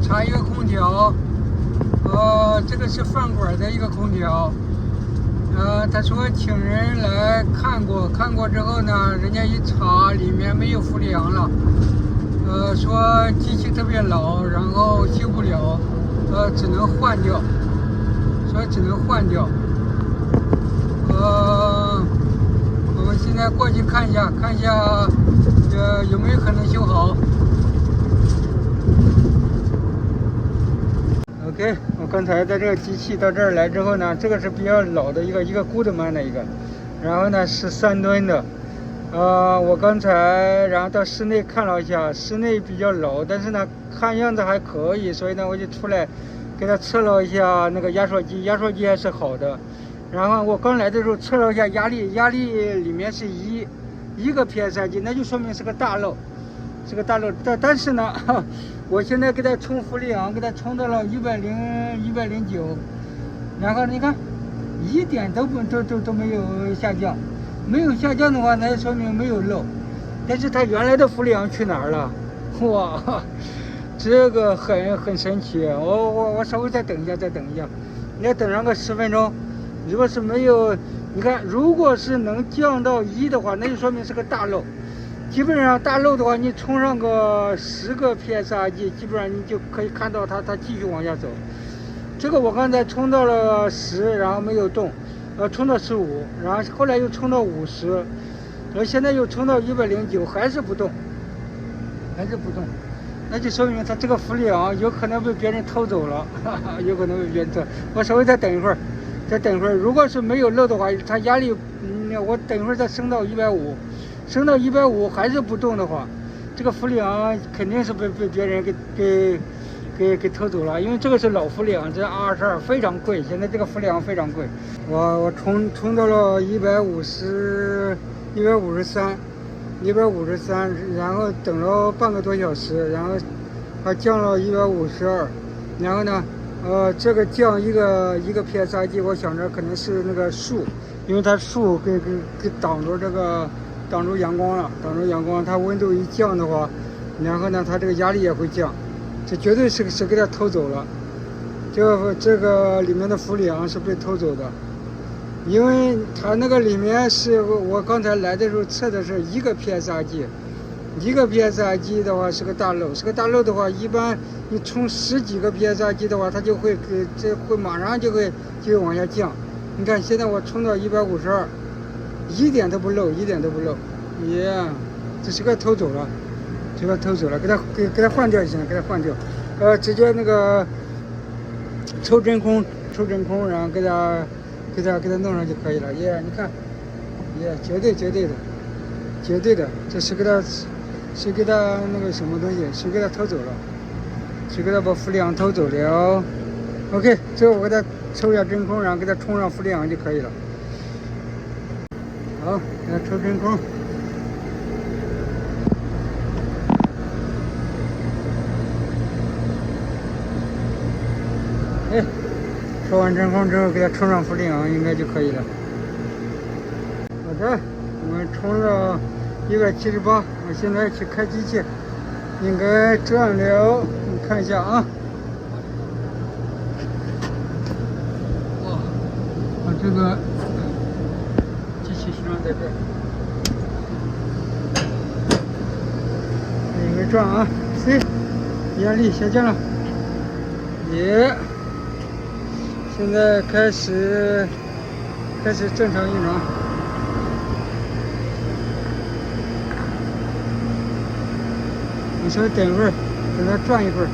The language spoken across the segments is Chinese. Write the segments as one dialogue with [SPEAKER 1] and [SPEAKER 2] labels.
[SPEAKER 1] 插一个空调，这个是饭馆的一个空调，他说请人来看过之后呢，人家一查里面没有氟利昂了，说机器特别老，然后修不了，只能换掉，我们现在过去看一下，有没有可能修好。OK， 我刚才在这个机器到这儿来之后呢，这个是比较老的一个Goodman的一个，然后呢是3吨的，我刚才然后到室内看了一下，室内比较老，但是呢看样子还可以，所以呢我就出来给他测了一下那个压缩机还是好的。然后我刚来的时候测了一下压力里面是一个 PSI 那就说明是个大漏，但是呢，我现在给它充氟利昂，给它充到了109，然后你看一点都没有下降，没有下降的话，那说明没有漏。但是它原来的氟利昂去哪儿了？哇，这个很神奇。我稍微再等一下，你要等上个10分钟。如果是没有，你看，如果是能降到1的话，那就说明是个大漏。基本上大漏的话，你充上个10个 PSRG， 基本上你就可以看到它继续往下走。这个我刚才充到了10，然后没有动，充到15，然后后来又充到50，现在又充到109，还是不动，那就说明它这个氟利昂有可能被别人偷走了，有可能被别人偷。我稍微再等一会儿。如果是没有漏的话，它压力，我等一会儿再升到150，还是不动的话，这个氟利昂肯定是被别人给偷走了，因为这个是老氟利昂，这R22非常贵，现在这个氟利昂非常贵。我充到了153，然后等了半个多小时，然后它降了152，然后呢。这个降一个 PSRG， 我想着可能是那个树，因为它树给挡住阳光了，它温度一降的话，然后呢它这个压力也会降，这绝对是给它偷走了，这个里面的氟利昂是被偷走的，因为它那个里面是我刚才来的时候测的是1个 PSRG。1个 PSRG 的话是个大漏的话，一般你充10几个 PSRG 的话，它就会马上就会往下降。你看现在我充到152，一点都不漏，这是个偷走了，给它换掉就行了，直接那个抽真空，然后给它弄上就可以了。你看，绝对的，这是给他那个什么东西，是给他偷走了，是给他把氟利昂偷走了。OK， 最后我给他抽一下真空，然后给他充上氟利昂就可以了。好，给他抽真空。抽完真空之后，给他充上氟利昂应该就可以了。好的，我们充了178，我现在去开机器，应该转了，你看一下啊。哇，把这个机器实际上在这儿，应该转啊。C， 压力下降了，现在开始正常运转。你稍微等一会儿，等它转一会儿。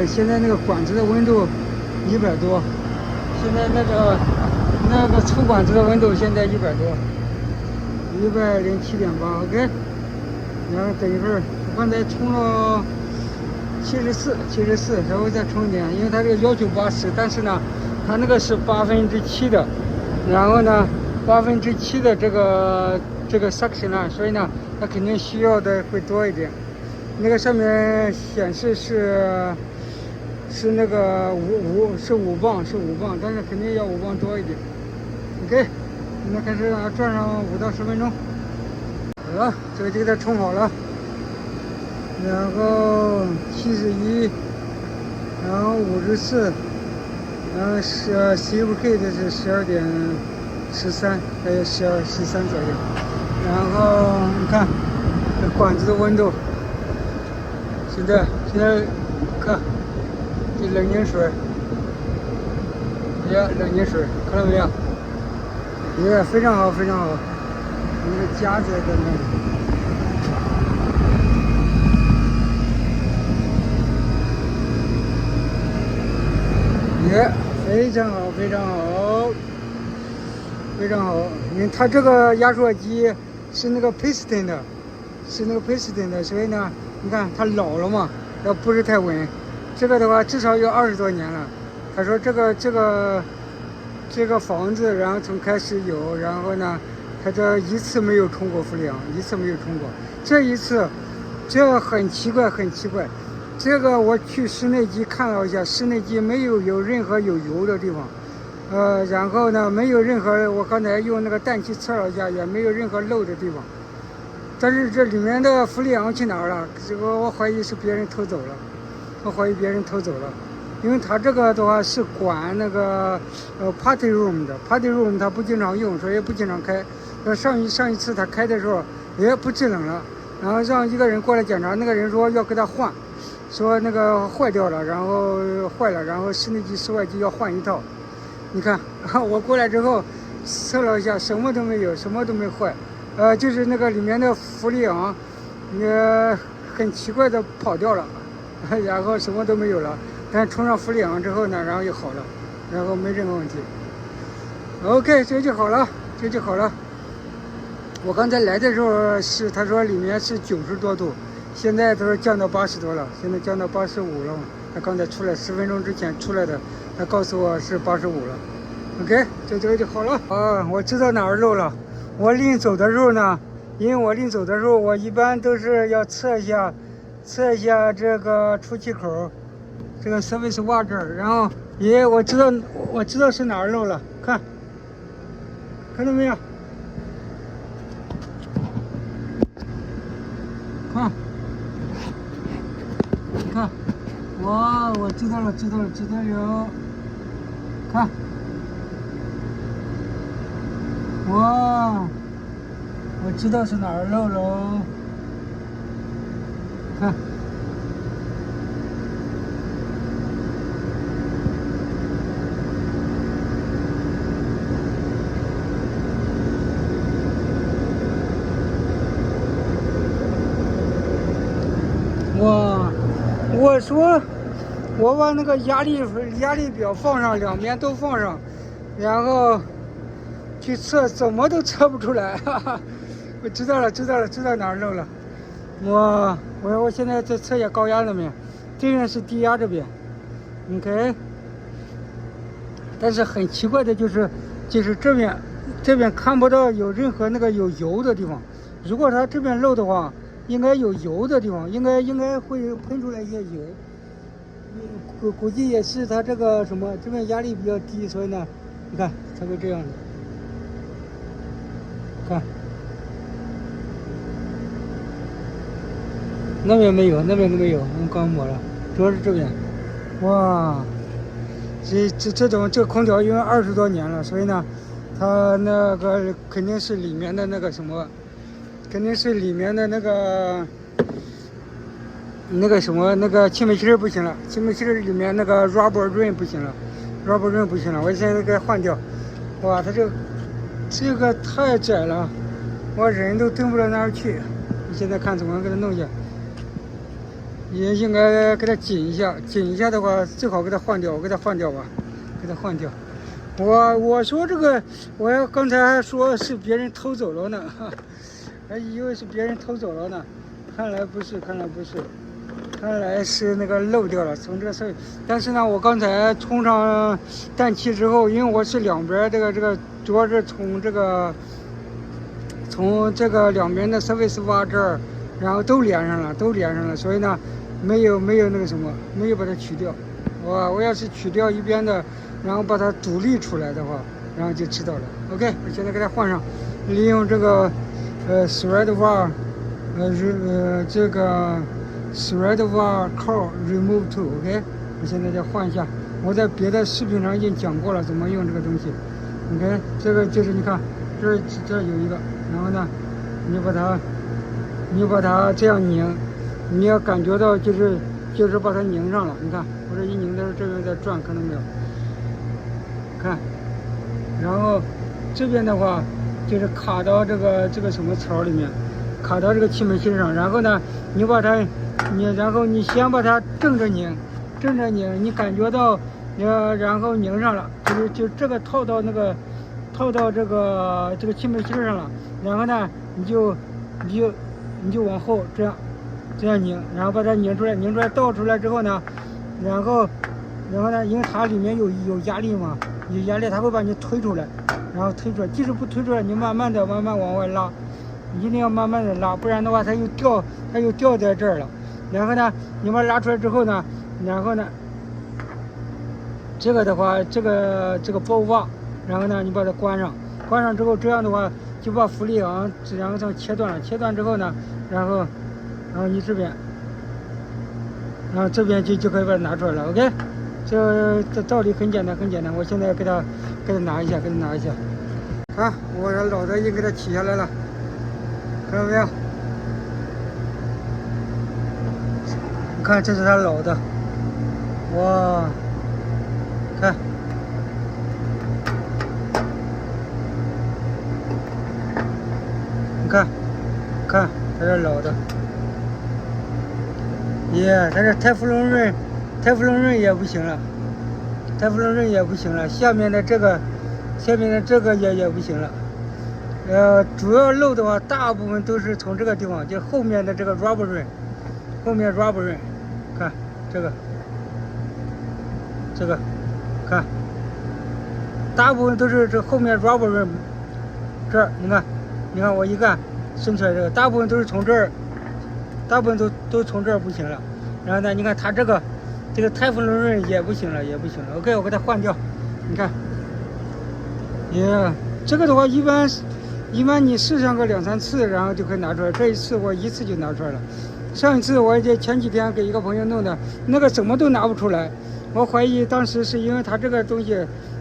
[SPEAKER 1] 现在那个管子的温度100多，现在那个粗管子的温度现在100多，107.8 ，OK。然后等一会儿，我刚才充了74，稍微再充一点，因为它这个要求80，但是呢，它那个是7%的，然后呢7%的这个 suction 呢，所以呢，它肯定需要的会多一点。那个上面显示是那个5磅，但是肯定要5磅多一点。OK， 现在开始让它转上5到10分钟。好了，这个就给它充好了。然后71然后54，然后CVK 的是12.13，还有12.13左右。然后你看这管子的温度，现在看这冷凝水，冷凝水，看到没有？非常好，非常好。那个夹子在那里。非常好，非常好，非常好。因为它这个压缩机是那个 piston 的，所以呢，你看它老了嘛，要不是太稳。这个的话至少有20多年了。他说这个房子，然后从开始有，然后呢，他这一次没有冲过氟利昂，一次没有冲过。这一次，这很奇怪，很奇怪。这个我去室内机看了一下，室内机没有任何有油的地方，然后呢没有任何，我刚才用那个氮气测了一下，也没有任何漏的地方。但是这里面的氟利昂去哪儿了？这个我怀疑是别人偷走了，因为他这个的话是管那个party room 的 ，party room 他不经常用，所以不经常开。上一次他开的时候也不制冷了，然后让一个人过来检查，那个人说要给他换。说那个坏掉了，然后室内机、室外机要换一套。你看，我过来之后测了一下，什么都没有，什么都没坏。就是那个里面的氟利昂，很奇怪的跑掉了，然后什么都没有了。但冲上氟利昂之后呢，然后又好了，然后没任何问题。OK， 这就好了。我刚才来的时候他说里面是90多度。现在都是降到80多了，现在降到85了。他刚才出来10分钟之前出来的，他告诉我是85了。OK， 这就好了。我知道哪儿漏了。我临走的时候呢，我一般都是要测一下这个出气口，这个 service water， 然后我知道是哪儿漏了，看到没有？看，哇，我知道了，看，哇，我知道是哪儿漏喽，看，哇。我说，我把那个压力表放上，两边都放上，然后去测，怎么都测不出来。哈哈，我知道哪儿漏了。我现在在测一下高压那边，这边是低压这边 ，OK。但是很奇怪的就是这边看不到有任何那个有油的地方。如果它这边漏的话，应该有油的地方，应该会喷出来一些油。估计也是它这个这边压力比较低，所以呢，你看才会这样的。看，那边没有，我们刚抹了，主要是这边。哇，这种空调因为20多年了，所以呢，它那个肯定是里面的那个那个气门芯不行了，气门芯里面那个 rubber ring 不行了，我现在给它换掉。哇，它这个太窄了，我人都蹬不到哪儿去。你现在看怎么给它弄一下，也应该给它紧一下的话，最好给它换掉，吧。我说这个，我刚才还说是别人偷走了呢，还以为是别人偷走了呢，看来不是，看来是那个漏掉了，从这个事。但是呢，我刚才充上氮气之后，因为我是两边这个主要是从这个两边的 service water， 然后都连上了，所以呢，没有那个没有把它取掉。我要是取掉一边的，然后把它独立出来的话，然后就知道了。OK， 我现在给它换上，利用这个thread var， 这个 thread var core remove tool， OK，我现在再换一下。我在别的视频上已经讲过了怎么用这个东西。你看这个就是你看这有一个，然后呢，你就把它这样拧，你要感觉到就是把它拧上了。你看我这一拧的时候，这边在转，看到没有？看，然后这边的话就是卡到这个什么槽里面，卡到这个气门芯上。然后呢，然后你先把它正着拧，你感觉到。然后拧上了，就这个套到这个气门芯上了，然后呢，你就往后这样拧，然后把它拧出来倒出来之后呢，然后呢，因为它里面有压力嘛，有压力它会把你推出来，然后推出来，即使不推出来，你慢慢往外拉，一定要慢慢的拉，不然的话它又掉在这儿了。然后呢，你把它拉出来之后呢，然后呢。这个的话，这个包袜，然后呢，你把它关上之后，这样的话就把浮力昂，然后这样切断了。切断之后呢，然后你这边，然后这边就可以把它拿出来了。OK， 这道理很简单。我现在给它拿一下，看我的老的已经给它取下来了，看到没有？你看这是它老的，哇！看，你看，它是老的，它这泰芙龙刃也不行了，下面的这个也不行了。主要漏的话，大部分都是从这个地方，就后面的这个 rubber ring， 看这个。看，大部分都是这后面 rubber rim， 这儿你看我一干伸出来这个，大部分都是从这儿，大部分都从这儿不行了。然后呢，你看它这个泰芙龙刃也不行了。OK， 我给它换掉。你看，这个的话一般你试上个2-3次，然后就可以拿出来。这一次我一次就拿出来了。上一次我前几天给一个朋友弄的，那个怎么都拿不出来。我怀疑当时是因为它这个东西，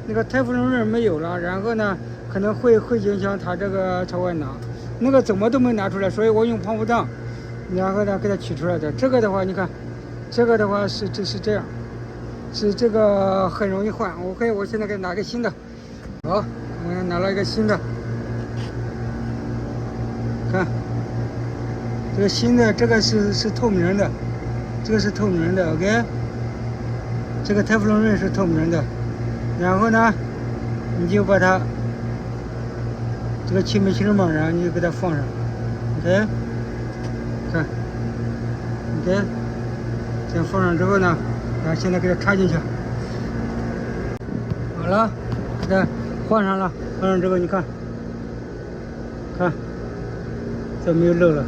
[SPEAKER 1] 那个泰芙龙刃没有了，然后呢，可能会影响它这个朝外拿，那个怎么都没拿出来，所以我用防腐剂，然后呢给它取出来的。这个的话，你看，这个的话是这样，是这个很容易换。OK， 我现在给拿个新的。好，我拿了一个新的，看，这个新的这个是透明的，这个是透明的 ，OK。这个泰芙龙刃是透明的，然后呢，你就把它这个气门芯嘛，然后你就给它放上 ，OK， 看 ，OK， 这样放上之后呢，然后现在给它插进去，好了，给它换上了，换上之后你看，这没有漏了，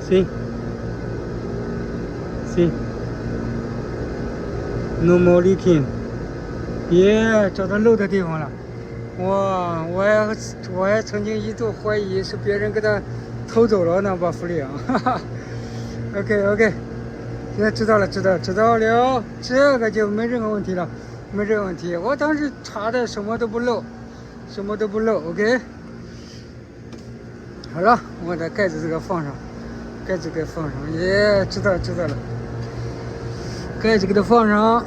[SPEAKER 1] 行。No more leaking， 找到漏的地方了。哇，我还曾经一度怀疑是别人给他偷走了呢，把浮力昂。OK， 现在知道了，这个就没任何问题了，我当时查的什么都不漏。OK， 好了，我把盖子这个放上，知道了。盖子给它放上。